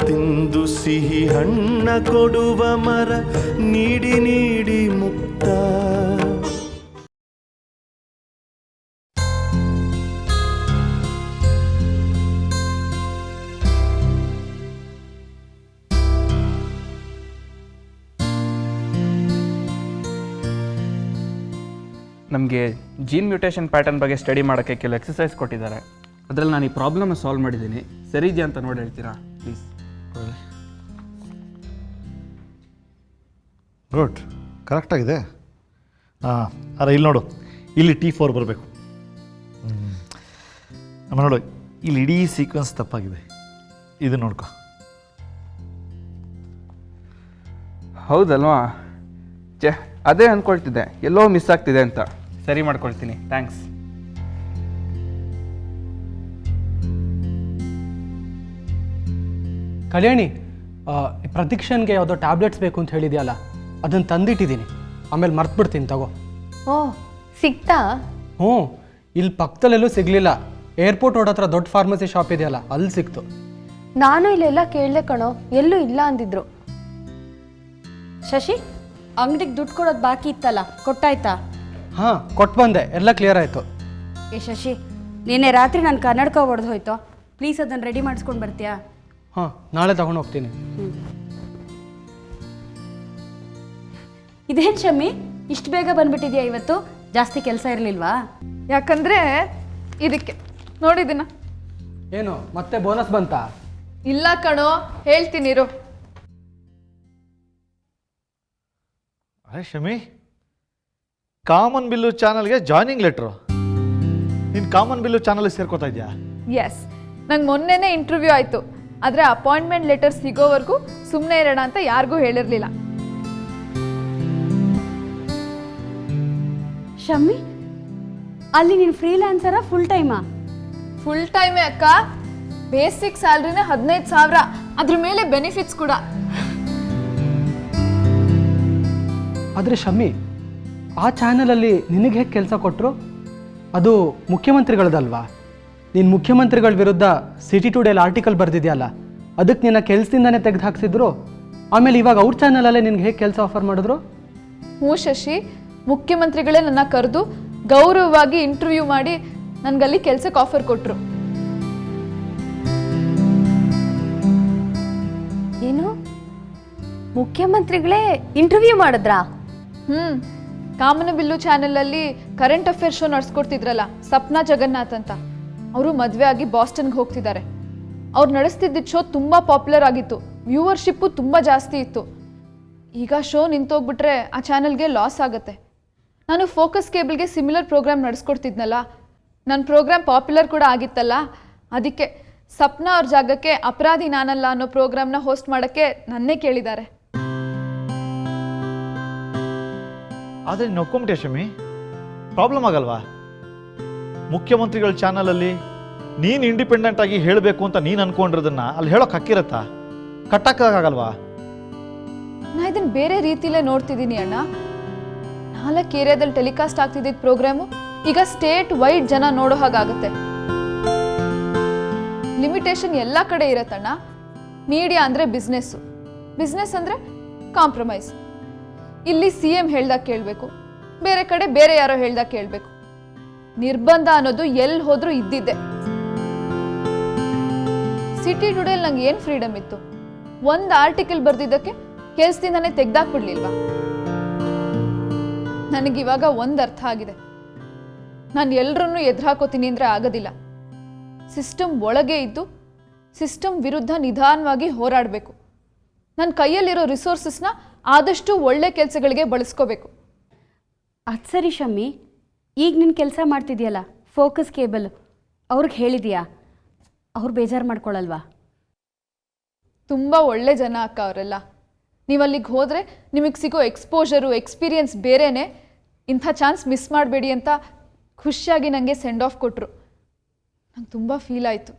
ತಿಂದು ಸಿಹಿ ಹಣ್ಣ ಕೊಡುವ ಮರ ನೀಡಿ ನೀಡಿ ಮುಕ್ತ. ನಮಗೆ ಜೀನ್ ಮ್ಯೂಟೇಷನ್ ಪ್ಯಾಟರ್ನ್ ಬಗ್ಗೆ ಸ್ಟಡಿ ಮಾಡೋಕ್ಕೆ ಕೆಲವು ಎಕ್ಸಸೈಸ್ ಕೊಟ್ಟಿದ್ದಾರೆ. ಅದರಲ್ಲಿ ನಾನು ಈ ಪ್ರಾಬ್ಲಮ್ನ ಸಾಲ್ವ್ ಮಾಡಿದ್ದೀನಿ. ಸರಿ ಇದೆಯಾ ಅಂತ ನೋಡಿ ಹೇಳ್ತೀರಾ ಪ್ಲೀಸ್? ಗುಡ್, ಕರೆಕ್ಟಾಗಿದೆ. ಅರೆ ಇಲ್ಲಿ ನೋಡು, ಇಲ್ಲಿ T4 ಬರಬೇಕು. ನಮ್ಮ ನೋಡು, ಇಲ್ಲಿ ಇಡೀ ಸೀಕ್ವೆನ್ಸ್ ತಪ್ಪಾಗಿದೆ. ಇದು ನೋಡ್ಕೊ. ಹೌದಲ್ವಾ? ಅದೇ ಅಂದ್ಕೊಳ್ತಿದ್ದೆ, ಎಲ್ಲೋ ಮಿಸ್ ಆಗ್ತಿದೆ ಅಂತ. ಸರಿ ಮಾಡ್ಕೊಳ್ತೀನಿ, ಥ್ಯಾಂಕ್ಸ್. ಕಲ್ಯಾಣಿ, ಪ್ರದೀಕ್ಷನ್ಗೆ ಯಾವುದೋ ಟ್ಯಾಬ್ಲೆಟ್ಸ್ ಬೇಕು ಅಂತ ಹೇಳಿದೆಯಲ್ಲ, ಅದನ್ನು ತಂದಿಟ್ಟಿದ್ದೀನಿ. ಆಮೇಲೆ ಮರ್ತ್ಬಿಡ್ತೀನಿ, ತಗೋ. ಓ, ಸಿಗ್ತಾ? ಹ್ಞೂ, ಇಲ್ಲಿ ಪಕ್ಕದಲ್ಲೆಲ್ಲೂ ಸಿಗಲಿಲ್ಲ. ಏರ್ಪೋರ್ಟ್ ರೋಡ್ ಹತ್ರ ದೊಡ್ಡ ಫಾರ್ಮಸಿ ಶಾಪ್ ಇದೆಯಲ್ಲ, ಅಲ್ಲಿ ಸಿಕ್ತು. ನಾನು ಇಲ್ಲೆಲ್ಲ ಕೇಳಲೆ ಕಣೋ, ಎಲ್ಲೂ ಇಲ್ಲ ಅಂದಿದ್ರು. ಶಶಿ, ಅಂಗಡಿಗೆ ದುಡ್ಡು ಕೊಡೋದು ಬಾಕಿ ಇತ್ತಲ್ಲ, ಕೊಟ್ಟಾಯ್ತಾ? ಹಾಂ, ಕೊಟ್ಟು ಬಂದೆ, ಎಲ್ಲ ಕ್ಲಿಯರ್ ಆಯಿತು. ಏ ಶಶಿ, ನಿನ್ನೆ ರಾತ್ರಿ ನಾನು ಕನ್ನಡಕ ಹೊಡೆದು ಹೋಯ್ತು. ಪ್ಲೀಸ್ ಅದನ್ನು ರೆಡಿ ಮಾಡಿಸ್ಕೊಂಡು ಬರ್ತೀಯಾ? ಹಾಂ, ನಾಳೆ ತಗೊಂಡು ಹೋಗ್ತೀನಿ. ಇದೇನು ಶಮ್ಮಿ, ಇಷ್ಟು ಬೇಗ ಬಂದ್ಬಿಟ್ಟಿದ್ಯಾ ಇವತ್ತು? ಜಾಸ್ತಿ ಕೆಲಸ ಇರಲಿಲ್ವಾ? ಯಾಕಂದರೆ ಇದಕ್ಕೆ ನೋಡಿದಿನ. ಏನು ಮತ್ತೆ ಬೋನಸ್ ಬಂತಾ? ಇಲ್ಲ ಕಣೋ, ಹೇಳ್ತೀನಿರು. ಅರೆ ಶಮಿ, ಕಾಮನ್ ಬಿಲ್ಲು ಚಾನಲ್ಗೆ ಜಾಯ್ನಿಂಗ್ ಲೆಟ್ರು. ನೀನು ಕಾಮನ್ ಬಿಲ್ಲು ಚಾನಲ್ಗೆ ಸೇರ್ಕೋತಾ ಇದೆಯಾ? ಎಸ್, ನಂಗೆ ಮೊನ್ನೆನೇ ಇಂಟರ್ವ್ಯೂ ಆಯಿತು. ಆದರೆ ಅಪಾಯಿಂಟ್ಮೆಂಟ್ ಲೆಟರ್ ಸಿಗೋವರೆಗೂ ಸುಮ್ಮನೆ ಇರೋಣ ಅಂತ ಯಾರಿಗೂ ಹೇಳಿರಲಿಲ್ಲ. ಶಮ್ಮಿ, ಅಲ್ಲಿ ನೀನು ಫ್ರೀಲ್ಯಾನ್ಸರಾ ಫುಲ್ ಟೈಮಾ? ಫುಲ್ ಟೈಮೇ ಅಕ್ಕ. ಬೇಸಿಕ್ ಸ್ಯಾಲ್ರಿನೇ 15,000, ಅದ್ರ ಮೇಲೆ ಬೆನಿಫಿಟ್ಸ್ ಕೂಡ. ಆದರೆ ಶಮ್ಮಿ, ಆ ಚಾನಲಲ್ಲಿ ನಿನಗೆ ಹೇಗೆ ಕೆಲಸ ಕೊಟ್ಟರು? ಅದು ಮುಖ್ಯಮಂತ್ರಿಗಳದಲ್ವಾ? ನೀನು ಮುಖ್ಯಮಂತ್ರಿಗಳ ವಿರುದ್ಧ ಸಿಟಿ ಟುಡೇಲಿ ಆರ್ಟಿಕಲ್ ಬರೆದಿದೆಯಲ್ಲ, ಅದಕ್ಕೆ ನಿನ್ನ ಕೆಲಸದಿಂದನೇ ತೆಗೆದು ಹಾಕ್ಸಿದ್ರು. ಆಮೇಲೆ ಇವಾಗ ಅವ್ರ ಚಾನಲಲ್ಲೇ ನಿನ್ಗೆ ಹೇಗೆ ಕೆಲಸ ಆಫರ್ ಮಾಡಿದ್ರು? ಹ್ಞೂ ಶಶಿ, ಮುಖ್ಯಮಂತ್ರಿಗಳೇ ನನ್ನ ಕರೆದು ಗೌರವವಾಗಿ ಇಂಟರ್ವ್ಯೂ ಮಾಡಿ ನನಗಲ್ಲಿ ಕೆಲಸಕ್ಕೆ ಆಫರ್ ಕೊಟ್ಟರು. ಏನು, ಮುಖ್ಯಮಂತ್ರಿಗಳೇ ಇಂಟರ್ವ್ಯೂ ಮಾಡಿದ್ರಾ? ಕಾಮನಬಿಲ್ಲು ಚಾನೆಲಲ್ಲಿ ಕರೆಂಟ್ ಅಫೇರ್ ಶೋ ನಡೆಸ್ಕೊಡ್ತಿದ್ರಲ್ಲ, ಸಪ್ನಾ ಜಗನ್ನಾಥ್ ಅಂತ. ಅವರು ಮದುವೆ ಆಗಿ ಬಾಸ್ಟನ್ಗೆ ಹೋಗ್ತಿದ್ದಾರೆ. ಅವ್ರು ನಡೆಸ್ತಿದ್ದಿದ್ದ ಶೋ ತುಂಬ ಪಾಪ್ಯುಲರ್ ಆಗಿತ್ತು, ವ್ಯೂವರ್ಶಿಪ್ಪು ತುಂಬ ಜಾಸ್ತಿ ಇತ್ತು. ಈಗ ಶೋ ನಿಂತೋಗ್ಬಿಟ್ರೆ ಆ ಚಾನಲ್ಗೆ ಲಾಸ್ ಆಗುತ್ತೆ. ನಾನು ಫೋಕಸ್ ಕೇಬಲ್ಗೆ ಸಿಮಿಲರ್ ಪ್ರೋಗ್ರಾಮ್ ನಡೆಸ್ಕೊಡ್ತಿದ್ನಲ್ಲ, ನನ್ನ ಪ್ರೋಗ್ರಾಮ್ ಪಾಪ್ಯುಲರ್ ಕೂಡ ಆಗಿತ್ತಲ್ಲ, ಅದಕ್ಕೆ ಸಪ್ನಾ ಅವ್ರ ಜಾಗಕ್ಕೆ ಅಪರಾಧಿ ನಾನಲ್ಲ ಅನ್ನೋ ಪ್ರೋಗ್ರಾಮ್ನ ಹೋಸ್ಟ್ ಮಾಡೋಕ್ಕೆ ನನ್ನೇ ಕೇಳಿದ್ದಾರೆ. ಆದರೆ ನೀನು ಒಪ್ಕೊಂಬಿಟ್ಟೆ ಶಮಿ, ಪ್ರಾಬ್ಲಮ್ ಆಗಲ್ವಾ? ಮುಖ್ಯಮಂತ್ರಿಗಳ ಚಾನಲಲ್ಲಿ ನೀನು ಇಂಡಿಪೆಂಡೆಂಟ್ ಆಗಿ ಹೇಳಬೇಕು ಅಂತ ನೀನು ಅನ್ಕೊಂಡಿರೋದನ್ನ ಅಲ್ಲಿ ಹೇಳೋಕೆ ಹಕ್ಕಿರತ್ತಾ? ಕಟ್ಟಾಕಾಗಲ್ವಾ? ನಾ ಇದನ್ನು ಬೇರೆ ರೀತಿಲೇ ನೋಡ್ತಿದ್ದೀನಿ ಅಣ್ಣ. 4 ಏರಿಯಾದಲ್ಲಿ ಟೆಲಿಕಾಸ್ಟ್ ಆಗ್ತಿದ್ದಿದ್ದ ಪ್ರೋಗ್ರಾಮು ಈಗ ಸ್ಟೇಟ್ ವೈಡ್ ಜನ ನೋಡೋ ಹಾಗಾಗುತ್ತೆ. ಲಿಮಿಟೇಷನ್ ಎಲ್ಲ ಕಡೆ ಇರತ್ತಣ್ಣ. ಮೀಡಿಯಾ ಅಂದರೆ ಬಿಸ್ನೆಸ್ಸು, ಬಿಸ್ನೆಸ್ ಅಂದರೆ ಕಾಂಪ್ರಮೈಸ್. ಇಲ್ಲಿ CM ಹೇಳ್ದಾಗ ಕೇಳಬೇಕು, ಬೇರೆ ಕಡೆ ಬೇರೆ ಯಾರೋ ಹೇಳ್ದಾಗ ಕೇಳಬೇಕು. ನಿರ್ಬಂಧ ಅನ್ನೋದು ಎಲ್ಲಿ ಹೋದ್ರೂ ಇದ್ದಿದ್ದೆ. ಸಿಟಿ ಟುಡೇಲಿ ನಂಗೆ ಏನು ಫ್ರೀಡಮ್ ಇತ್ತು? ಒಂದು ಆರ್ಟಿಕಲ್ ಬರೆದಿದ್ದಕ್ಕೆ ಕೆಲಸದಿಂದನೇ ತೆಗ್ದಾಕ್ಬಿಡ್ಲಿಲ್ವಾ? ನನಗಿವಾಗ ಒಂದು ಅರ್ಥ ಆಗಿದೆ, ನಾನು ಎಲ್ಲರನ್ನೂ ಎದುರಾಕೋತೀನಿ ಅಂದರೆ ಆಗೋದಿಲ್ಲ. ಸಿಸ್ಟಮ್ ಒಳಗೆ ಇದ್ದು ಸಿಸ್ಟಮ್ ವಿರುದ್ಧ ನಿಧಾನವಾಗಿ ಹೋರಾಡಬೇಕು. ನನ್ನ ಕೈಯಲ್ಲಿರೋ ರಿಸೋರ್ಸಸ್ನ ಆದಷ್ಟು ಒಳ್ಳೆ ಕೆಲಸಗಳಿಗೆ ಬಳಸ್ಕೋಬೇಕು. ಅದು ಸರಿ ಶಮ್ಮಿ, ಈಗ ನಿನ್ನ ಕೆಲಸ ಮಾಡ್ತಿದ್ಯಲ್ಲ ಫೋಕಸ್ ಕೇಬಲ್, ಅವ್ರಿಗೆ ಹೇಳಿದೀಯಾ? ಅವ್ರು ಬೇಜಾರು ಮಾಡ್ಕೊಳ್ಳಲ್ವಾ? ತುಂಬ ಒಳ್ಳೆ ಜನ ಅಕ್ಕ ಅವರೆಲ್ಲ. ನೀವು ಅಲ್ಲಿಗೆ ಹೋದರೆ ನಿಮಗೆ ಸಿಗೋ ಎಕ್ಸ್ಪೋಜರು ಎಕ್ಸ್ಪೀರಿಯನ್ಸ್ ಬೇರೆಯೇ. ಇಂಥ ಚಾನ್ಸ್ ಮಿಸ್ ಮಾಡಬೇಡಿ ಅಂತ ಖುಷಿಯಾಗಿ ನನಗೆ ಸೆಂಡ್ ಆಫ್ ಕೊಟ್ಟರು. ನಂಗೆ ತುಂಬ ಫೀಲ್ ಆಯಿತು.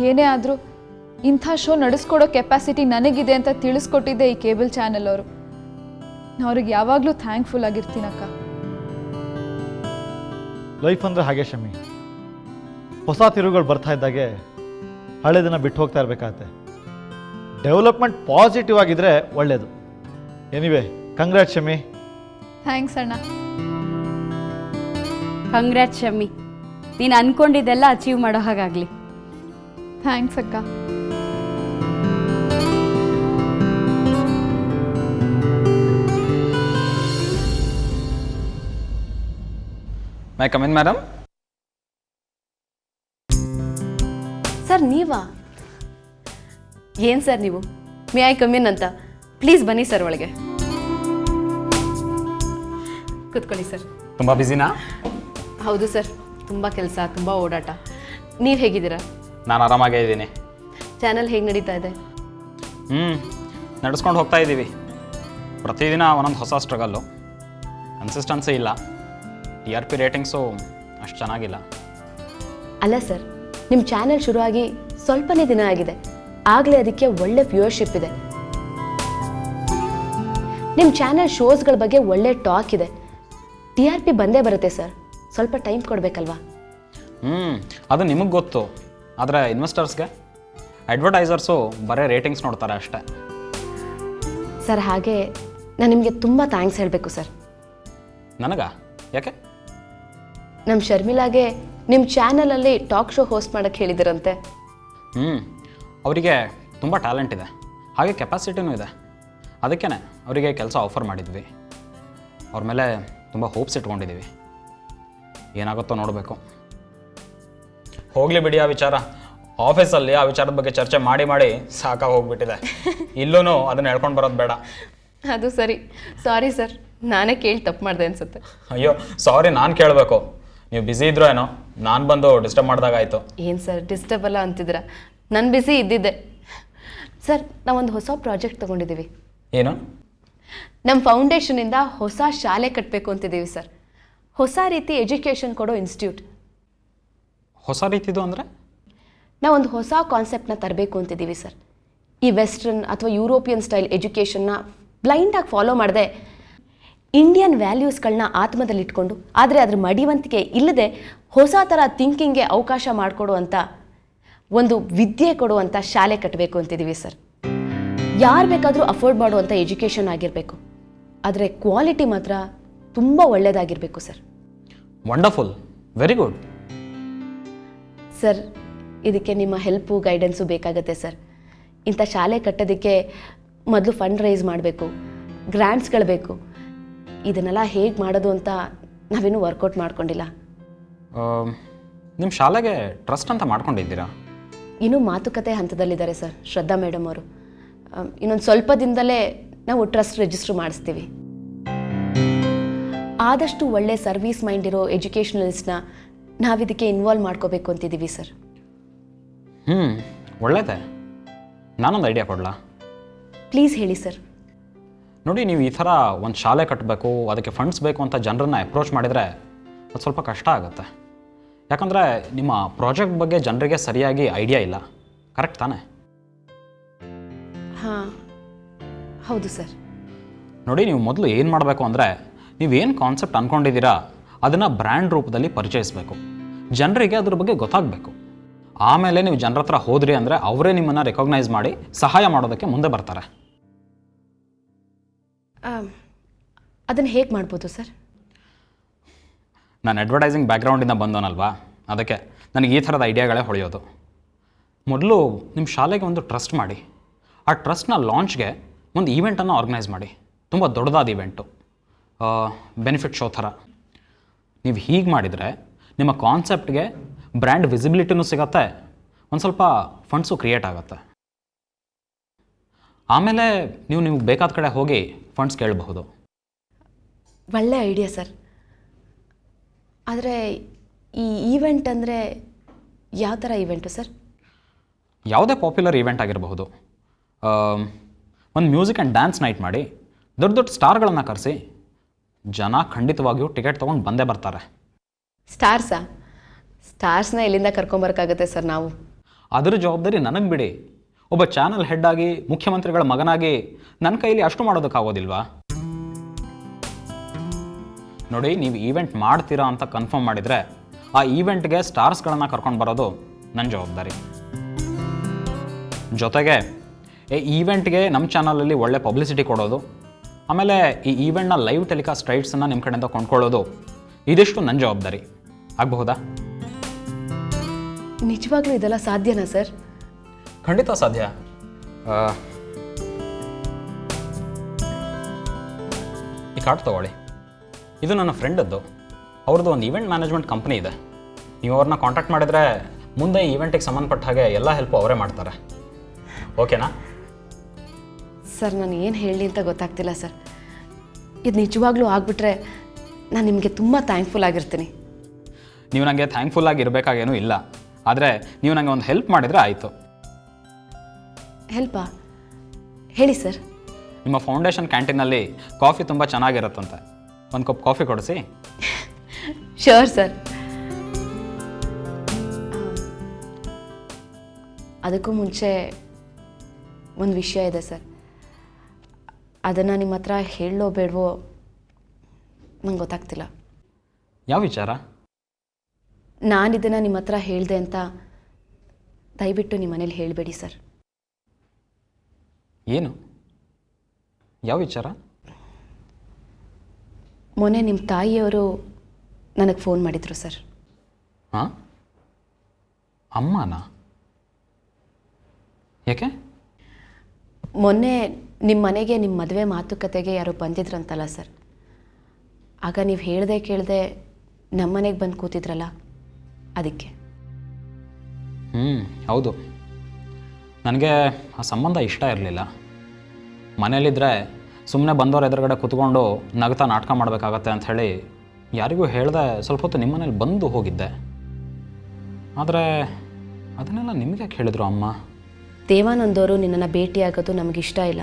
ಏನೇ ಆದರೂ ಇಂಥ ಶೋ ನಡೆಸ್ಕೊಡೋ ಕೆಪಾಸಿಟಿ ನನಗಿದೆ ಅಂತ ತಿಳಿಸ್ಕೊಟ್ಟಿದ್ದೆ ಈ ಕೇಬಲ್ ಚಾನೆಲ್ ಅವರು. ನಾನು ಅವ್ರಿಗೆ ಯಾವಾಗಲೂ ಥ್ಯಾಂಕ್ಫುಲ್ ಆಗಿರ್ತೀನಕ್ಕ. ಲೈಫ್ ಅಂದರೆ ಹಾಗೆ ಶಮಿ, ಹೊಸ ತಿರುವುಗಳು ಬರ್ತಾ ಇದ್ದಾಗೆ ಹಳೆದನ್ನು ಬಿಟ್ಟು ಹೋಗ್ತಾ ಇರಬೇಕಾಗತ್ತೆ. ಡೆವಲಪ್ಮೆಂಟ್ ಪಾಸಿಟಿವ್ ಆಗಿದ್ರೆ ಒಳ್ಳೆಯದು. ಎನಿವೆ ಕಂಗ್ರ್ಯಾಟ್ ಶಮಿ. ಥ್ಯಾಂಕ್ಸ್ ಅಣ್ಣ. ಕಂಗ್ರ್ಯಾಟ್ಸ್ ಶಮ್ಮಿ, ನೀನು ಅಂದ್ಕೊಂಡಿದ್ದೆಲ್ಲ ಅಚೀವ್ ಮಾಡೋ ಹಾಗಾಗಲಿ. ಥ್ಯಾಂಕ್ಸ್ ಅಕ್ಕ. ಮೈ ಕಮ್ ಇನ್ ಮೇಡಮ್. ಸರ್ ನೀವಾ? ಏನು ಸರ್ ನೀವು ಮೇ ಐ ಕಮ್ ಇನ್ ಅಂತ? ಪ್ಲೀಸ್ ಬನ್ನಿ ಸರ್ ಒಳಗೆ ಕೂತ್ಕೊಳ್ಳಿ ಸರ್. ತುಂಬ ಬ್ಯುಸಿನಾ? ಹೌದು ಸರ್, ತುಂಬ ಕೆಲಸ, ತುಂಬ ಓಡಾಟ. ನೀವು ಹೇಗಿದ್ದೀರಾ? ನಾನು ಆರಾಮಾಗೇ ಇದ್ದೀನಿ. ಚಾನಲ್ ಹೇಗೆ ನಡೀತಾ ಇದೆ? ನಡೆಸ್ಕೊಂಡು ಹೋಗ್ತಾ ಇದ್ದೀವಿ. ಪ್ರತಿದಿನ ಒಂದೊಂದು ಹೊಸ ಸ್ಟ್ರಗಲ್ಲು. ಕನ್ಸಿಸ್ಟೆನ್ಸಿ ಇಲ್ಲ. TRP ರೇಟಿಂಗ್ಸು ಅಷ್ಟು ಚೆನ್ನಾಗಿಲ್ಲ. ಅಲ್ಲ ಸರ್, ನಿಮ್ಮ ಚಾನಲ್ ಶುರುವಾಗಿ ಸ್ವಲ್ಪನೇ ದಿನ ಆಗಿದೆ, ಆಗಲೇ ಅದಕ್ಕೆ ಒಳ್ಳೆ ವ್ಯೂವರ್ಶಿಪ್ ಇದೆ. ನಿಮ್ಮ ಚಾನಲ್ ಶೋಸ್ಗಳ ಬಗ್ಗೆ ಒಳ್ಳೆ ಟಾಕ್ ಇದೆ. TRP ಬಂದೇ ಬರುತ್ತೆ ಸರ್, ಸ್ವಲ್ಪ ಟೈಮ್ ಕೊಡಬೇಕಲ್ವಾ? ಅದು ನಿಮಗೆ ಗೊತ್ತು. ಆದರೆ ಇನ್ವೆಸ್ಟರ್ಸ್ಗೆ, ಅಡ್ವರ್ಟೈಸರ್ಸು ಬರೀ ರೇಟಿಂಗ್ಸ್ ನೋಡ್ತಾರೆ ಅಷ್ಟೇ. ಸರ್ ಹಾಗೆ ನಾನು ನಿಮಗೆ ತುಂಬ ಥ್ಯಾಂಕ್ಸ್ ಹೇಳಬೇಕು ಸರ್. ನನಗಾ? ಯಾಕೆ? ನಮ್ಮ ಶರ್ಮಿಲಾಗೆ ನಿಮ್ಮ ಚಾನಲಲ್ಲಿ ಟಾಕ್ ಶೋ ಹೋಸ್ಟ್ ಮಾಡೋಕ್ಕೆ ಹೇಳಿದಿರಂತೆ. ಅವರಿಗೆ ತುಂಬ ಟ್ಯಾಲೆಂಟ್ ಇದೆ, ಹಾಗೆ ಕೆಪಾಸಿಟಿನೂ ಇದೆ. ಅದಕ್ಕೇ ಅವರಿಗೆ ಕೆಲಸ ಆಫರ್ ಮಾಡಿದ್ವಿ. ಅವ್ರ ಮೇಲೆ ತುಂಬ ಹೋಪ್ಸ್ ಇಟ್ಕೊಂಡಿದ್ದೀವಿ. ಏನಾಗುತ್ತೋ ನೋಡಬೇಕು. ಹೋಗಲಿ ಬಿಡಿ ಆ ವಿಚಾರ. ಆಫೀಸಲ್ಲಿ ಆ ವಿಚಾರದ ಬಗ್ಗೆ ಚರ್ಚೆ ಮಾಡಿ ಮಾಡಿ ಸಾಕಾಗಿ ಹೋಗ್ಬಿಟ್ಟಿದೆ. ಇಲ್ಲೂ ಅದನ್ನು ಹೇಳ್ಕೊಂಡು ಬರೋದು ಬೇಡ. ಅದು ಸರಿ, ಸಾರಿ ಸರ್, ನಾನೇ ಕೇಳಿ ತಪ್ಪು ಮಾಡಿದೆ ಅನ್ಸುತ್ತೆ. ಅಯ್ಯೋ ಸಾರಿ, ನಾನು ಕೇಳಬೇಕು. ನೀವು ಬ್ಯುಸಿ ಇದ್ರೋ ಏನೋ, ನಾನು ಬಂದು ಡಿಸ್ಟರ್ಬ್ ಮಾಡಿದಾಗಾಯಿತು. ಏನು ಸರ್ ಡಿಸ್ಟರ್ಬ್ ಅಲ್ಲ ಅಂತಿದ್ದೀರಾ? ನಾನು ಬ್ಯುಸಿ ಇದ್ದಿದ್ದೆ ಸರ್. ನಾವೊಂದು ಹೊಸ ಪ್ರಾಜೆಕ್ಟ್ ತೊಗೊಂಡಿದ್ದೀವಿ. ಏನು? ನಮ್ಮ ಫೌಂಡೇಶನಿಂದ ಹೊಸ ಶಾಲೆ ಕಟ್ಟಬೇಕು ಅಂತಿದ್ದೀವಿ ಸರ್. ಹೊಸ ರೀತಿ ಎಜುಕೇಷನ್ ಕೊಡೋ ಇನ್ಸ್ಟಿಟ್ಯೂಟ್. ಹೊಸ ರೀತಿದು ಅಂದರೆ? ನಾವೊಂದು ಹೊಸ ಕಾನ್ಸೆಪ್ಟನ್ನ ತರಬೇಕು ಅಂತಿದ್ದೀವಿ ಸರ್. ಈ ವೆಸ್ಟರ್ನ್ ಅಥವಾ ಯುರೋಪಿಯನ್ ಸ್ಟೈಲ್ ಎಜುಕೇಷನ್ನ ಬ್ಲೈಂಡಾಗಿ ಫಾಲೋ ಮಾಡದೆ ಇಂಡಿಯನ್ ವ್ಯಾಲ್ಯೂಸ್ಗಳನ್ನ ಆತ್ಮದಲ್ಲಿಟ್ಕೊಂಡು, ಆದರೆ ಅದ್ರ ಮಡಿವಂತಿಕೆ ಇಲ್ಲದೆ ಹೊಸ ಥರ ಥಿಂಕಿಂಗ್ಗೆ ಅವಕಾಶ ಮಾಡಿಕೊಡುವಂಥ ಒಂದು ವಿದ್ಯೆ ಕೊಡುವಂಥ ಶಾಲೆ ಕಟ್ಟಬೇಕು ಅಂತಿದ್ದೀವಿ ಸರ್. ಯಾರು ಬೇಕಾದರೂ ಅಫೋರ್ಡ್ ಮಾಡುವಂಥ ಎಜುಕೇಷನ್ ಆಗಿರಬೇಕು, ಆದರೆ ಕ್ವಾಲಿಟಿ ಮಾತ್ರ ತುಂಬ ಒಳ್ಳೆಯದಾಗಿರಬೇಕು sir. Wonderful, very good. Sir ಇದಕ್ಕೆ ನಿಮ್ಮ ಹೆಲ್ಪು ಗೈಡೆನ್ಸು ಬೇಕಾಗತ್ತೆ ಸರ್. ಇಂಥ ಶಾಲೆ ಕಟ್ಟೋದಕ್ಕೆ ಮೊದಲು ಫಂಡ್ ರೈಸ್ ಮಾಡಬೇಕು, ಗ್ರ್ಯಾಂಟ್ಸ್ಗಳು ಬೇಕು. ಇದನ್ನೆಲ್ಲ ಹೇಗೆ ಮಾಡೋದು ಅಂತ ನಾವೇನು ವರ್ಕೌಟ್ ಮಾಡ್ಕೊಂಡಿಲ್ಲ. ನಿಮ್ಮ ಶಾಲೆಗೆ ಟ್ರಸ್ಟ್ ಅಂತ ಮಾಡ್ಕೊಂಡಿದ್ದೀರಾ? ಇನ್ನೂ ಮಾತುಕತೆ ಹಂತದಲ್ಲಿದ್ದಾರೆ ಸರ್ ಶ್ರದ್ಧಾ ಮೇಡಮ್ ಅವರು. ಇನ್ನೊಂದು ಸ್ವಲ್ಪ ದಿನದಲ್ಲೇ ನಾವು ಟ್ರಸ್ಟ್ ರಿಜಿಸ್ಟರ್ ಮಾಡಿಸ್ತೀವಿ. ಆದಷ್ಟು ಒಳ್ಳೆ ಸರ್ವಿಸ್ ಮೈಂಡ್ ಇರೋ ಎಜುಕೇಷನಲಿಸ್ಟ್ನ ನಾವಿದಕ್ಕೆ ಇನ್ವಾಲ್ವ್ ಮಾಡ್ಕೋಬೇಕು ಅಂತಿದ್ದೀವಿ ಸರ್. ಒಳ್ಳೆಯದೇ. ನಾನೊಂದು ಐಡಿಯಾ ಕೊಡಲಾ? ಪ್ಲೀಸ್ ಹೇಳಿ ಸರ್. ನೋಡಿ, ನೀವು ಈ ಥರ ಒಂದು ಶಾಲೆ ಕಟ್ಟಬೇಕು, ಅದಕ್ಕೆ ಫಂಡ್ಸ್ ಬೇಕು ಅಂತ ಜನರನ್ನ ಅಪ್ರೋಚ್ ಮಾಡಿದರೆ ಅದು ಸ್ವಲ್ಪ ಕಷ್ಟ ಆಗುತ್ತೆ. ಯಾಕಂದರೆ ನಿಮ್ಮ ಪ್ರಾಜೆಕ್ಟ್ ಬಗ್ಗೆ ಜನರಿಗೆ ಸರಿಯಾಗಿ ಐಡಿಯಾ ಇಲ್ಲ. ಕರೆಕ್ಟ್ ತಾನೇ? ಹಾಂ ಹೌದು ಸರ್. ನೋಡಿ, ನೀವು ಮೊದಲು ಏನು ಮಾಡಬೇಕು ಅಂದರೆ, ನೀವೇನು ಕಾನ್ಸೆಪ್ಟ್ ಅಂದ್ಕೊಂಡಿದ್ದೀರಾ ಅದನ್ನು ಬ್ರ್ಯಾಂಡ್ ರೂಪದಲ್ಲಿ ಪರಿಚಯಿಸಬೇಕು. ಜನರಿಗೆ ಅದ್ರ ಬಗ್ಗೆ ಗೊತ್ತಾಗಬೇಕು. ಆಮೇಲೆ ನೀವು ಜನರ ಹತ್ರ ಹೋದ್ರಿ ಅಂದರೆ ಅವರೇ ನಿಮ್ಮನ್ನು ರೆಕಗ್ನೈಸ್ ಮಾಡಿ ಸಹಾಯ ಮಾಡೋದಕ್ಕೆ ಮುಂದೆ ಬರ್ತಾರೆ. ಅದನ್ನು ಹೇಗೆ ಮಾಡ್ಬೋದು ಸರ್? ನಾನು ಅಡ್ವರ್ಟೈಸಿಂಗ್ ಬ್ಯಾಕ್ಗ್ರೌಂಡಿಂದ ಬಂದವನಲ್ವಾ, ಅದಕ್ಕೆ ನನಗೆ ಈ ಥರದ ಐಡಿಯಾಗಳೇ ಹೊಳೆಯೋದು. ಮೊದಲು ನಿಮ್ಮ ಶಾಲೆಗೆ ಒಂದು ಟ್ರಸ್ಟ್ ಮಾಡಿ, ಆ ಟ್ರಸ್ಟ್ನ ಲಾಂಚ್ಗೆ ಒಂದು ಈವೆಂಟನ್ನು ಆರ್ಗನೈಸ್ ಮಾಡಿ. ತುಂಬ ದೊಡ್ಡದಾದ ಈವೆಂಟು, ಬೆನಿಫಿಟ್ ಶೋ ಥರ. ನೀವು ಹೀಗೆ ಮಾಡಿದರೆ ನಿಮ್ಮ ಕಾನ್ಸೆಪ್ಟ್ಗೆ ಬ್ರ್ಯಾಂಡ್ ವಿಸಿಬಿಲಿಟಿನೂ ಸಿಗತ್ತೆ, ಒಂದು ಸ್ವಲ್ಪ ಫಂಡ್ಸು ಕ್ರಿಯೇಟ್ ಆಗುತ್ತೆ. ಆಮೇಲೆ ನೀವು ಬೇಕಾದ ಕಡೆ ಹೋಗಿ ಫಂಡ್ಸ್ ಕೇಳಬಹುದು. ಒಳ್ಳೆ ಐಡಿಯಾ ಸರ್. ಆದರೆ ಈ ಈವೆಂಟ್ ಅಂದರೆ ಯಾವ ಥರ ಈವೆಂಟು ಸರ್? ಯಾವುದೇ ಪಾಪ್ಯುಲರ್ ಈವೆಂಟ್ ಆಗಿರಬಹುದು. ಒಂದು ಮ್ಯೂಸಿಕ್ ಆ್ಯಂಡ್ ಡ್ಯಾನ್ಸ್ ನೈಟ್ ಮಾಡಿ ದೊಡ್ಡ ದೊಡ್ಡ ಸ್ಟಾರ್ಗಳನ್ನು ಕರೆಸಿ ಜನ ಖಂಡಿತವಾಗಿಯೂ ಟಿಕೆಟ್ ತೊಗೊಂಡು ಬಂದೇ ಬರ್ತಾರೆ. ಸ್ಟಾರ್ಸಾ? ಸ್ಟಾರ್ಸ್ನ ಎಲ್ಲಿಂದ ಕರ್ಕೊಂಬರೋಕ್ಕಾಗುತ್ತೆ ಸರ್ ನಾವು? ಅದರ ಜವಾಬ್ದಾರಿ ನನಗೆ ಬಿಡಿ. ಒಬ್ಬ ಚಾನಲ್ ಹೆಡ್ ಆಗಿ, ಮುಖ್ಯಮಂತ್ರಿಗಳ ಮಗನಾಗಿ ನನ್ನ ಕೈಲಿ ಅಷ್ಟು ಮಾಡೋದಕ್ಕಾಗೋದಿಲ್ವಾ? ನೋಡಿ, ನೀವು ಈವೆಂಟ್ ಮಾಡ್ತೀರಾ ಅಂತ ಕನ್ಫರ್ಮ್ ಮಾಡಿದರೆ ಆ ಈವೆಂಟ್ಗೆ ಸ್ಟಾರ್ಸ್ಗಳನ್ನು ಕರ್ಕೊಂಡು ಬರೋದು ನನ್ನ ಜವಾಬ್ದಾರಿ. ಜೊತೆಗೆ ಈ ಈವೆಂಟ್ಗೆ ನಮ್ಮ ಚಾನಲಲ್ಲಿ ಒಳ್ಳೆ ಪಬ್ಲಿಸಿಟಿ ಕೊಡೋದು, ಆಮೇಲೆ ಈ ಈವೆಂಟ್ನ ಲೈವ್ ಟೆಲಿಕಾಸ್ಟ್ ರೈಟ್ಸನ್ನು ನಿಮ್ಮ ಕಡೆಯಿಂದ ಕೊಂಡ್ಕೊಳ್ಳೋದು, ಇದಿಷ್ಟು ನನ್ನ ಜವಾಬ್ದಾರಿ. ಆಗಬಹುದಾ? ನಿಜವಾಗ್ಲೂ ಇದೆಲ್ಲ ಸಾಧ್ಯನಾ ಸರ್? ಖಂಡಿತ ಸಾಧ್ಯ. ಈ ಕಾರ್ಡ್ ತೊಗೊಳ್ಳಿ. ಇದು ನನ್ನ ಫ್ರೆಂಡದ್ದು. ಅವ್ರದ್ದು ಒಂದು ಈವೆಂಟ್ ಮ್ಯಾನೇಜ್ಮೆಂಟ್ ಕಂಪ್ನಿ ಇದೆ. ನೀವು ಅವ್ರನ್ನ ಕಾಂಟ್ಯಾಕ್ಟ್ ಮಾಡಿದರೆ ಮುಂದೆ ಈ ಈವೆಂಟಿಗೆ ಸಂಬಂಧಪಟ್ಟ ಹಾಗೆ ಎಲ್ಲ ಹೆಲ್ಪು ಅವರೇ ಮಾಡ್ತಾರೆ. ಓಕೆನಾ? ಸರ್ ನಾನು ಏನು ಹೇಳಲಿ ಅಂತ ಗೊತ್ತಾಗ್ತಿಲ್ಲ ಸರ್. ಇದು ನಿಜವಾಗ್ಲೂ ಆಗಿಬಿಟ್ರೆ ನಾನು ನಿಮಗೆ ತುಂಬ ಥ್ಯಾಂಕ್ಫುಲ್ ಆಗಿರ್ತೀನಿ. ನೀವು ನನಗೆ ಥ್ಯಾಂಕ್ಫುಲ್ ಆಗಿರಬೇಕಾಗೇನೂ ಇಲ್ಲ, ಆದರೆ ನೀವು ನನಗೆ ಒಂದು ಹೆಲ್ಪ್ ಮಾಡಿದರೆ ಆಯಿತು. ಹೆಲ್ಪಾ? ಹೇಳಿ ಸರ್. ನಿಮ್ಮ ಫೌಂಡೇಶನ್ ಕ್ಯಾಂಟೀನಲ್ಲಿ ಕಾಫಿ ತುಂಬ ಚೆನ್ನಾಗಿರುತ್ತಂತೆ. ಒಂದು ಕಪ್ ಕಾಫಿ ಕೊಡಿಸಿ. Sure sir. ಅದಕ್ಕೂ ಮುಂಚೆ ಒಂದು ವಿಷಯ ಇದೆ ಸರ್. ಅದನ್ನು ನಿಮ್ಮ ಹತ್ರ ಹೇಳೋ ಬೇಡವೋ ನಂಗೆ ಗೊತ್ತಾಗ್ತಿಲ್ಲ. ಯಾವ ವಿಚಾರ? ನಾನಿದನ್ನು ನಿಮ್ಮ ಹತ್ರ ಹೇಳಿದೆ ಅಂತ ದಯವಿಟ್ಟು ನಿಮ್ಮ ಮನೇಲಿ ಹೇಳಬೇಡಿ ಸರ್. ಏನು? ಯಾವ ವಿಚಾರ? ಮೊನ್ನೆ ನಿಮ್ಮ ತಾಯಿಯವರು ನನಗೆ ಫೋನ್ ಮಾಡಿದರು ಸರ್. ಹಾಂ? ಅಮ್ಮನಾ? ಯಾಕೆ? ಮೊನ್ನೆ ನಿಮ್ಮ ಮನೆಗೆ ನಿಮ್ಮ ಮದುವೆ ಮಾತುಕತೆಗೆ ಯಾರೋ ಬಂದಿದ್ರಂತಲ್ಲ ಸರ್. ಆಗ ನೀವು ಹೇಳ್ದೆ ಕೇಳದೆ ನಮ್ಮ ಮನೆಗೆ ಬಂದು ಕೂತಿದ್ರಲ್ಲ, ಅದಕ್ಕೆ. ಹೌದು. ನನಗೆ ಆ ಸಂಬಂಧ ಇಷ್ಟ ಇರಲಿಲ್ಲ. ಮನೇಲಿದ್ದರೆ ಸುಮ್ಮನೆ ಬಂದವ್ರ ಎದುರುಗಡೆ ಕೂತ್ಕೊಂಡು ನಗ್ತಾ ನಾಟಕ ಮಾಡಬೇಕಾಗತ್ತೆ ಅಂಥೇಳಿ ಯಾರಿಗೂ ಹೇಳ್ದೆ ಸ್ವಲ್ಪ ಹೊತ್ತು ನಿಮ್ಮ ಮನೇಲಿ ಬಂದು ಹೋಗಿದ್ದೆ. ಆದರೆ ಅದನ್ನೆಲ್ಲ ನಿಮಗೆ ಯಾಕೆ ಹೇಳಿದ್ರು ಅಮ್ಮ? ದೇವಾನಂದವರು ನಿನ್ನನ್ನು ಭೇಟಿಯಾಗೋದು ನಮಗಿಷ್ಟ ಇಲ್ಲ.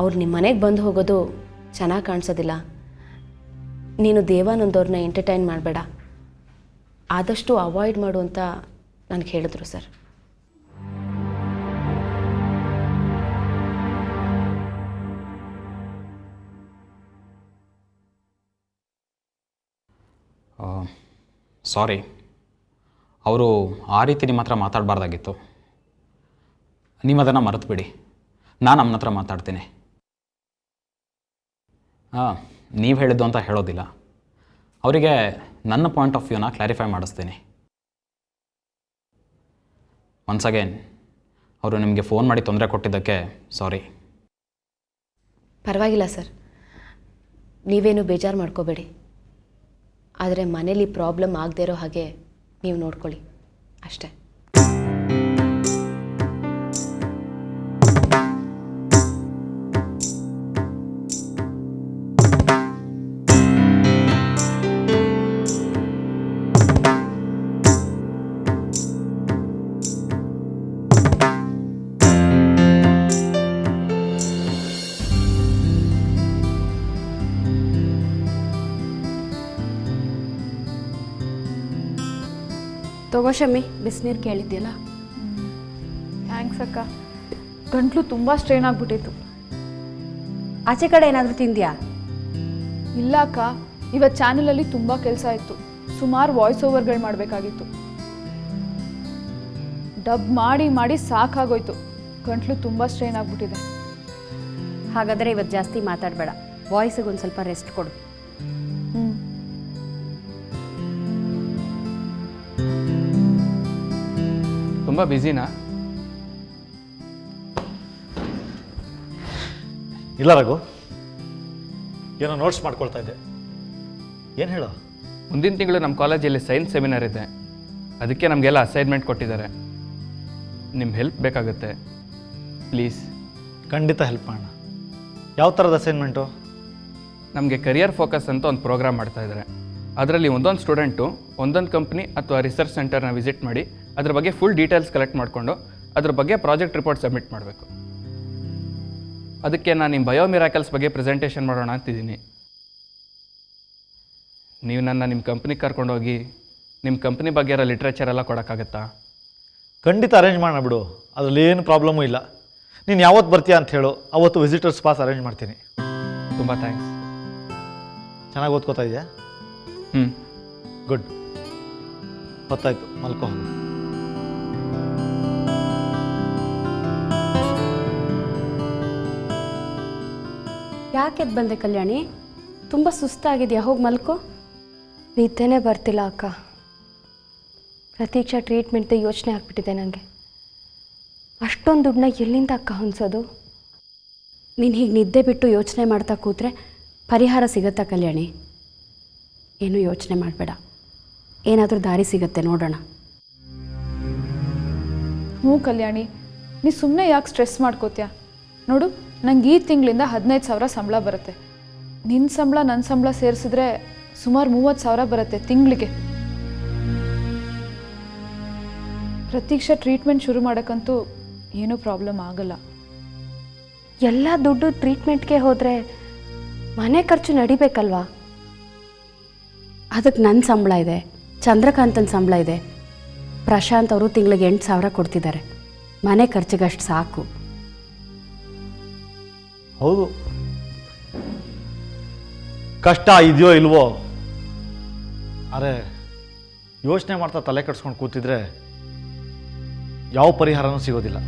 ಅವ್ರು ನಿಮ್ಮ ಮನೆಗೆ ಬಂದು ಹೋಗೋದು ಚೆನ್ನಾಗಿ ಕಾಣಿಸೋದಿಲ್ಲ. ನೀನು ದೇವಾನಂದವ್ರನ್ನ ಎಂಟರ್ಟೈನ್ ಮಾಡಬೇಡ, ಆದಷ್ಟು ಅವಾಯ್ಡ್ ಮಾಡು ಅಂತ ನನಗೆ ಹೇಳಿದ್ರು ಸರ್. ಸಾರಿ, ಅವರು ಆ ರೀತಿ ನಿಮ್ಮ ಹತ್ರ ಮಾತಾಡಬಾರ್ದಾಗಿತ್ತು. ನೀವು ಅದನ್ನು ಮರೆತು ಬಿಡಿ. ನಾನು ಅಮ್ಮನ ಹತ್ರ ಮಾತಾಡ್ತೀನಿ. ನೀವು ಹೇಳಿದ್ದು ಅಂತ ಹೇಳೋದಿಲ್ಲ, ಅವರಿಗೆ ನನ್ನ ಪಾಯಿಂಟ್ ಆಫ್ ವ್ಯೂನ ಕ್ಲಾರಿಫೈ ಮಾಡಿಸ್ತೀನಿ. ಒನ್ಸ್ ಅಗೇನ್ ಅವರು ನಿಮಗೆ ಫೋನ್ ಮಾಡಿ ತೊಂದರೆ ಕೊಟ್ಟಿದ್ದಕ್ಕೆ ಸಾರಿ. ಪರವಾಗಿಲ್ಲ ಸರ್, ನೀವೇನು ಬೇಜಾರು ಮಾಡ್ಕೋಬೇಡಿ. ಆದರೆ ಮನೇಲಿ ಪ್ರಾಬ್ಲಮ್ ಆಗದೇ ಇರೋ ಹಾಗೆ ನೀವು ನೋಡ್ಕೊಳ್ಳಿ ಅಷ್ಟೇ. ತಗೋ ಶಮ್ಮಿ, ಬಿಸಿನೀರು ಕೇಳಿದ್ಯಲ್ಲ. ಥ್ಯಾಂಕ್ಸ್ ಅಕ್ಕ. ಗಂಟ್ಲು ತುಂಬ ಸ್ಟ್ರೈನ್ ಆಗಿಬಿಟ್ಟಿತ್ತು. ಆಚೆ ಕಡೆ ಏನಾದರೂ ತಿಂದ್ಯಾ? ಇಲ್ಲ ಅಕ್ಕ, ಇವತ್ತು ಚಾನಲಲ್ಲಿ ತುಂಬ ಕೆಲಸ ಇತ್ತು. ಸುಮಾರು ವಾಯ್ಸ್ ಓವರ್ಗಳು ಮಾಡಬೇಕಾಗಿತ್ತು. ಡಬ್ ಮಾಡಿ ಮಾಡಿ ಸಾಕಾಗೋಯ್ತು. ಗಂಟ್ಲು ತುಂಬ ಸ್ಟ್ರೈನ್ ಆಗಿಬಿಟ್ಟಿದೆ. ಹಾಗಾದರೆ ಇವತ್ತು ಜಾಸ್ತಿ ಮಾತಾಡಬೇಡ, ವಾಯ್ಸಿಗೆ ಒಂದು ಸ್ವಲ್ಪ ರೆಸ್ಟ್ ಕೊಡು. ತುಂಬ ಬ್ಯುಸಿನಾ? ಇಲ್ಲ ರಘು, ಏನೋ ನೋಟ್ಸ್ ಮಾಡ್ಕೊಳ್ತಾ ಇದ್ದೆ. ಏನು ಹೇಳೋ? ಮುಂದಿನ ತಿಂಗಳು ನಮ್ಮ ಕಾಲೇಜಲ್ಲಿ ಸೈನ್ಸ್ ಸೆಮಿನಾರ್ ಇದೆ, ಅದಕ್ಕೆ ನಮಗೆಲ್ಲ ಅಸೈನ್ಮೆಂಟ್ ಕೊಟ್ಟಿದ್ದಾರೆ. ನಿಮ್ಮ ಹೆಲ್ಪ್ ಬೇಕಾಗುತ್ತೆ ಪ್ಲೀಸ್. ಖಂಡಿತ ಹೆಲ್ಪ್ ಮಾಡೋಣ. ಯಾವ ಥರದ ಅಸೈನ್ಮೆಂಟು? ನಮಗೆ ಕರಿಯರ್ ಫೋಕಸ್ ಅಂತ ಒಂದು ಪ್ರೋಗ್ರಾಮ್ ಮಾಡ್ತಾ ಇದ್ದಾರೆ. ಅದರಲ್ಲಿ ಒಂದೊಂದು ಸ್ಟೂಡೆಂಟು ಒಂದೊಂದು ಕಂಪ್ನಿ ಅಥವಾ ರಿಸರ್ಚ್ ಸೆಂಟರ್ನ ವಿಸಿಟ್ ಮಾಡಿ ಅದ್ರ ಬಗ್ಗೆ ಫುಲ್ ಡೀಟೇಲ್ಸ್ ಕಲೆಕ್ಟ್ ಮಾಡಿಕೊಂಡು ಅದ್ರ ಬಗ್ಗೆ ಪ್ರಾಜೆಕ್ಟ್ ರಿಪೋರ್ಟ್ ಸಬ್ಮಿಟ್ ಮಾಡಬೇಕು. ಅದಕ್ಕೆ ನಾನು ನಿಮ್ಮ ಬಯೋ ಮಿರಾಕಲ್ಸ್ ಬಗ್ಗೆ ಪ್ರೆಸೆಂಟೇಷನ್ ಮಾಡೋಣ ಅಂತಿದ್ದೀನಿ. ನೀವು ನಿಮ್ಮ ಕಂಪ್ನಿಗೆ ಕರ್ಕೊಂಡೋಗಿ ನಿಮ್ಮ ಕಂಪ್ನಿ ಬಗ್ಗೆ ಇರೋ ಲಿಟ್ರೇಚರ್ ಎಲ್ಲ ಕೊಡೋಕ್ಕಾಗತ್ತಾ? ಖಂಡಿತ ಅರೇಂಜ್ ಮಾಡೋಣ ಬಿಡು, ಅದರಲ್ಲಿ ಏನು ಪ್ರಾಬ್ಲಮ್ಮೂ ಇಲ್ಲ. ನೀನು ಯಾವತ್ತು ಬರ್ತೀಯಾ ಅಂತ ಹೇಳು, ಅವತ್ತು ವಿಸಿಟರ್ಸ್ ಪಾಸ್ ಅರೇಂಜ್ ಮಾಡ್ತೀನಿ. ತುಂಬ ಥ್ಯಾಂಕ್ಸ್. ಚೆನ್ನಾಗಿ ಓದ್ಕೋತಾ ಇದೆಯಾ? ಹ್ಞೂ, ಗುಡ್. ಹೊತ್ತಾಯ್ತು, ಮಲ್ಕೋ ಹೋಗು. ಯಾಕೆ ಎದ್ದು ಬಂದೆ ಕಲ್ಯಾಣಿ? ತುಂಬ ಸುಸ್ತಾಗಿದೆಯಾ? ಹೋಗಿ ಮಲ್ಕೋ. ನಿದ್ದೆನೇ ಬರ್ತಿಲ್ಲ ಅಕ್ಕ. ಪ್ರತೀಕ್ಷಾ ಟ್ರೀಟ್ಮೆಂಟ್ದು ಯೋಚನೆ ಆಗ್ಬಿಟ್ಟಿದೆ ನನಗೆ. ಅಷ್ಟೊಂದು ದುಡ್ಡನ್ನ ಎಲ್ಲಿಂದ ಅಕ್ಕ ಹೊಂದ್ಸೋದು? ನೀನು ಹೀಗೆ ನಿದ್ದೆ ಬಿಟ್ಟು ಯೋಚನೆ ಮಾಡ್ತಾ ಕೂತ್ರೆ ಪರಿಹಾರ ಸಿಗುತ್ತಾ ಕಲ್ಯಾಣಿ? ಏನೂ ಯೋಚನೆ ಮಾಡಬೇಡ, ಏನಾದರೂ ದಾರಿ ಸಿಗುತ್ತೆ, ನೋಡೋಣ. ಹ್ಞೂ ಕಲ್ಯಾಣಿ, ನೀ ಸುಮ್ಮನೆ ಯಾಕೆ ಸ್ಟ್ರೆಸ್ ಮಾಡ್ಕೋತೀಯ? ನೋಡು, ನಂಗೆ ಈ ತಿಂಗಳಿಂದ 15,000 ಸಂಬಳ ಬರುತ್ತೆ. ನಿನ್ನ ಸಂಬಳ ನನ್ನ ಸಂಬಳ ಸೇರಿಸಿದ್ರೆ ಸುಮಾರು 30,000 ಬರುತ್ತೆ ತಿಂಗಳಿಗೆ. ಪ್ರತೀಕ್ಷಾ ಟ್ರೀಟ್ಮೆಂಟ್ ಶುರು ಮಾಡೋಕ್ಕಂತೂ ಏನೂ ಪ್ರಾಬ್ಲಮ್ ಆಗಲ್ಲ. ಎಲ್ಲ ದುಡ್ಡು ಟ್ರೀಟ್ಮೆಂಟ್ಗೆ ಹೋದರೆ ಮನೆ ಖರ್ಚು ನಡಿಬೇಕಲ್ವಾ? ಅದಕ್ಕೆ ನನ್ನ ಸಂಬಳ ಇದೆ, ಚಂದ್ರಕಾಂತನ ಸಂಬಳ ಇದೆ, ಪ್ರಶಾಂತ್ ಅವರು ತಿಂಗಳಿಗೆ 8,000 ಕೊಡ್ತಿದ್ದಾರೆ. ಮನೆ ಖರ್ಚಿಗಷ್ಟು ಸಾಕು. ಹೌದು, ಕಷ್ಟ ಇದೆಯೋ ಇಲ್ವೋ, ಅರೆ ಯೋಚನೆ ಮಾಡ್ತಾ ತಲೆ ಕೆಡ್ಸ್ಕೊಂಡು ಕೂತಿದ್ರೆ ಯಾವ ಪರಿಹಾರನೂ ಸಿಗೋದಿಲ್ಲ.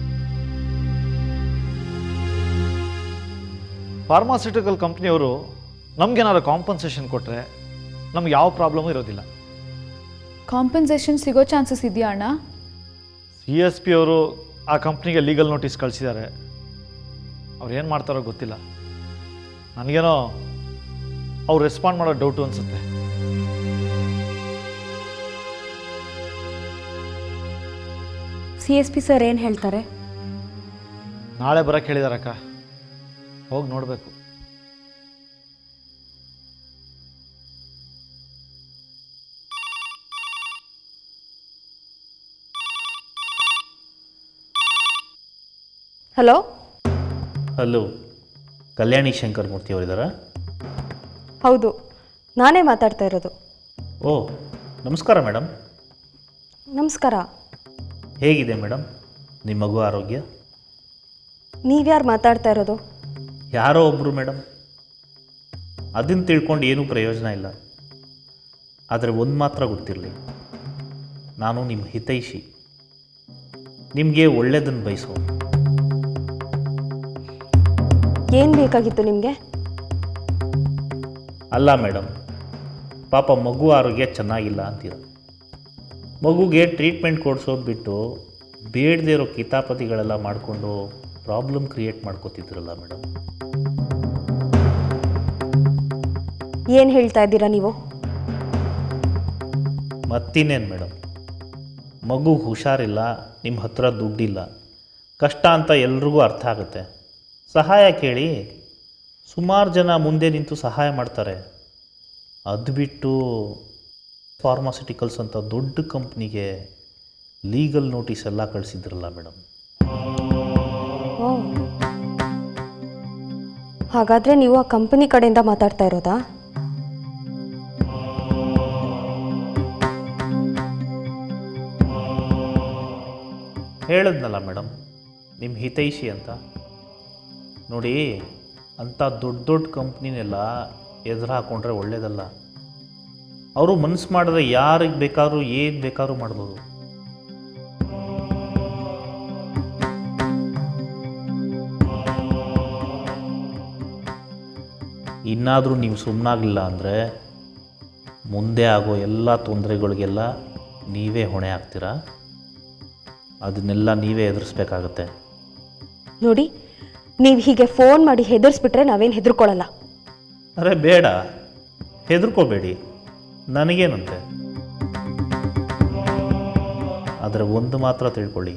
ಫಾರ್ಮಾಸ್ಯೂಟಿಕಲ್ ಕಂಪ್ನಿಯವರು ನಮಗೇನಾದ್ರು ಕಾಂಪನ್ಸೇಷನ್ ಕೊಟ್ಟರೆ ನಮ್ಗೆ ಯಾವ ಪ್ರಾಬ್ಲಮೂ ಇರೋದಿಲ್ಲ. ಕಾಂಪನ್ಸೇಷನ್ ಸಿಗೋ ಚಾನ್ಸಸ್ ಇದೆಯಾ ಅಣ್ಣ? CSP ಅವರು ಆ ಕಂಪ್ನಿಗೆ ಲೀಗಲ್ ನೋಟಿಸ್ ಕಳಿಸಿದ್ದಾರೆ. ಅವ್ರು ಏನು ಮಾಡ್ತಾರೋ ಗೊತ್ತಿಲ್ಲ. ನನಗೇನೋ ಅವ್ರು ರೆಸ್ಪಾಂಡ್ ಮಾಡೋ ಡೌಟು ಅನಿಸುತ್ತೆ. CSP ಸರ್ ಏನು ಹೇಳ್ತಾರೆ? ನಾಳೆ ಬರೋಕ್ಕೆ ಹೇಳಿದಾರಕ್ಕ, ಹೋಗಿ ನೋಡಬೇಕು. ಹಲೋ, ಹಲೋ, ಕಲ್ಯಾಣಿ ಶಂಕರ್ ಮೂರ್ತಿ ಅವರಿದ್ದಾರಾ? ಹೌದು, ನಾನೇ ಮಾತಾಡ್ತಾ ಇರೋದು. ಓ, ನಮಸ್ಕಾರ ಮೇಡಮ್. ನಮಸ್ಕಾರ. ಹೇಗಿದೆ ಮೇಡಮ್ ನಿಮ್ಮ ಮಗು ಆರೋಗ್ಯ? ನೀವ್ಯಾರು ಮಾತಾಡ್ತಾ ಇರೋದು? ಯಾರೋ ಒಬ್ಬರು ಮೇಡಮ್. ಅದನ್ನು ತಿಳ್ಕೊಂಡು ಏನೂ ಪ್ರಯೋಜನ ಇಲ್ಲ. ಆದರೆ ಒಂದು ಮಾತ್ರ ಗೊತ್ತಿರಲಿ, ನಾನು ನಿಮ್ಮ ಹಿತೈಷಿ, ನಿಮಗೆ ಒಳ್ಳೆಯದನ್ನು ಬಯಸೋ. ಏನು ಬೇಕಾಗಿತ್ತು ನಿಮಗೆ? ಅಲ್ಲ ಮೇಡಮ್, ಪಾಪ ಮಗು ಆರೋಗ್ಯ ಚೆನ್ನಾಗಿಲ್ಲ ಅಂತೀರ. ಮಗುಗೆ ಟ್ರೀಟ್ಮೆಂಟ್ ಕೊಡಿಸೋದು ಬಿಟ್ಟು ಬೇಡದೇ ಇರೋ ಕಿತಾಪತಿಗಳೆಲ್ಲ ಮಾಡಿಕೊಂಡು ಪ್ರಾಬ್ಲಮ್ ಕ್ರಿಯೇಟ್ ಮಾಡ್ಕೋತಿದ್ರಲ್ಲ ಮೇಡಮ್. ಏನು ಹೇಳ್ತಾ ಇದ್ದೀರಾ ನೀವು? ಮತ್ತಿನ್ನೇನು ಮೇಡಮ್, ಮಗು ಹುಷಾರಿಲ್ಲ, ನಿಮ್ಮ ಹತ್ರ ದುಡ್ಡಿಲ್ಲ, ಕಷ್ಟ ಅಂತ ಎಲ್ರಿಗೂ ಅರ್ಥ ಆಗುತ್ತೆ. ಸಹಾಯ ಕೇಳಿ, ಸುಮಾರು ಜನ ಮುಂದೆ ನಿಂತು ಸಹಾಯ ಮಾಡ್ತಾರೆ. ಅದು ಬಿಟ್ಟು ಫಾರ್ಮಾಸ್ಯೂಟಿಕಲ್ಸ್ ಅಂತ ದೊಡ್ಡ ಕಂಪ್ನಿಗೆ ಲೀಗಲ್ ನೋಟಿಸ್ ಎಲ್ಲ ಕಳಿಸಿದ್ರಲ್ಲ ಮೇಡಮ್. ಓ, ಹಾಗಾದರೆ ನೀವು ಆ ಕಂಪನಿ ಕಡೆಯಿಂದ ಮಾತಾಡ್ತಾ ಇರೋದಾ? ಹೇಳಿದ್ನಲ್ಲ ಮೇಡಮ್, ನಿಮ್ಮ ಹಿತೈಷಿ ಅಂತ. ನೋಡಿ, ಅಂಥ ದೊಡ್ಡ ದೊಡ್ಡ ಕಂಪ್ನಿನೆಲ್ಲ ಎದುರು ಹಾಕ್ಕೊಂಡ್ರೆ ಒಳ್ಳೆಯದಲ್ಲ. ಅವರು ಮನಸ್ಸು ಮಾಡಿದ್ರೆ ಯಾರಿಗೆ ಬೇಕಾದ್ರೂ ಏನು ಬೇಕಾದ್ರೂ ಮಾಡ್ಬೋದು. ಇನ್ನಾದರೂ ನೀವು ಸುಮ್ಮನಾಗಲಿಲ್ಲ ಅಂದರೆ ಮುಂದೆ ಆಗೋ ಎಲ್ಲ ತೊಂದರೆಗಳಿಗೆಲ್ಲ ನೀವೇ ಹೊಣೆ ಆಗ್ತೀರಾ. ಅದನ್ನೆಲ್ಲ ನೀವೇ ಎದುರಿಸ್ಬೇಕಾಗತ್ತೆ. ನೋಡಿ, ನೀವು ಹೀಗೆ ಫೋನ್ ಮಾಡಿ ಹೆದರ್ಸ್ಬಿಟ್ರೆ ನಾವೇನು ಹೆದರ್ಕೊಳ್ಳಲ್ಲ. ಅರೆ ಬೇಡ, ಹೆದರ್ಕೋಬೇಡಿ, ನನಗೇನಂತೆ. ಆದರೆ ಒಂದು ಮಾತ್ರ ತಿಳ್ಕೊಳ್ಳಿ,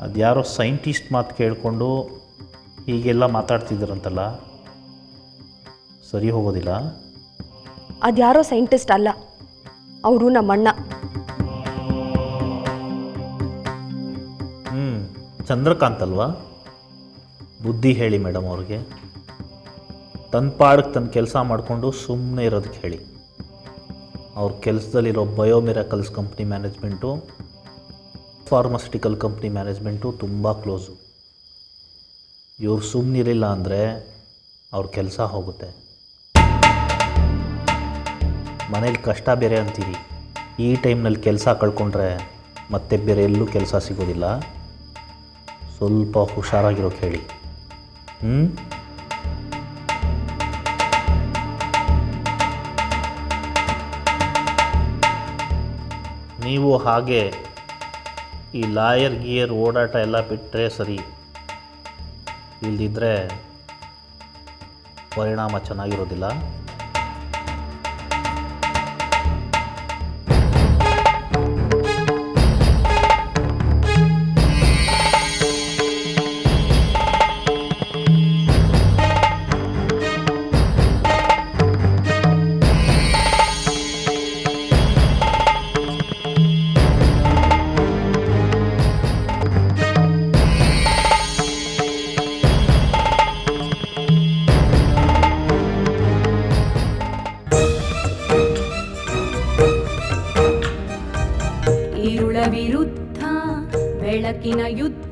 ಅದ್ಯಾರೋ ಸೈಂಟಿಸ್ಟ್ ಮಾತು ಕೇಳಿಕೊಂಡು ಹೀಗೆಲ್ಲ ಮಾತಾಡ್ತಿದ್ದೀರಂತಲ್ಲ, ಸರಿ ಹೋಗೋದಿಲ್ಲ. ಅದ್ಯಾರೋ ಸೈಂಟಿಸ್ಟ್ ಅಲ್ಲ, ಅವರು ನಮ್ಮಣ್ಣ. ಚಂದ್ರಕಾಂತ್ ಅಲ್ವಾ? ಬುದ್ಧಿ ಹೇಳಿ ಮೇಡಮ್ ಅವ್ರಿಗೆ. ತನ್ನ ಪಾಡಕ್ಕೆ ತನ್ನ ಕೆಲಸ ಮಾಡಿಕೊಂಡು ಸುಮ್ಮನೆ ಇರೋದಕ್ಕೆ ಹೇಳಿ. ಅವ್ರ ಕೆಲಸದಲ್ಲಿರೋ Biomiracles company management, pharmaceutical company management ತುಂಬ ಕ್ಲೋಸು. ಇವ್ರು ಸುಮ್ಮನಿರಲಿಲ್ಲ ಅಂದರೆ ಅವ್ರ ಕೆಲಸ ಹೋಗುತ್ತೆ. ಮನೇಲಿ ಕಷ್ಟ ಬೇರೆ ಅಂತೀರಿ, ಈ ಟೈಮ್ನಲ್ಲಿ ಕೆಲಸ ಕಳ್ಕೊಂಡ್ರೆ ಮತ್ತೆ ಬೇರೆ ಎಲ್ಲೂ ಕೆಲಸ ಸಿಗೋದಿಲ್ಲ. ಸ್ವಲ್ಪ ಹುಷಾರಾಗಿರೋಕೆ ಹೇಳಿ. ನೀವು ಹಾಗೆ ಈ ಲಾಯರ್ ಗಿಯರ್ ಓಡಾಟ ಎಲ್ಲ ಬಿಟ್ಟರೆ ಸರಿ, ಇಲ್ದಿದ್ರೆ ಪರಿಣಾಮ ಚೆನ್ನಾಗಿರೋದಿಲ್ಲ. ವಿರುದ್ಧ ಬೆಳಕಿನ ಯುದ್ಧ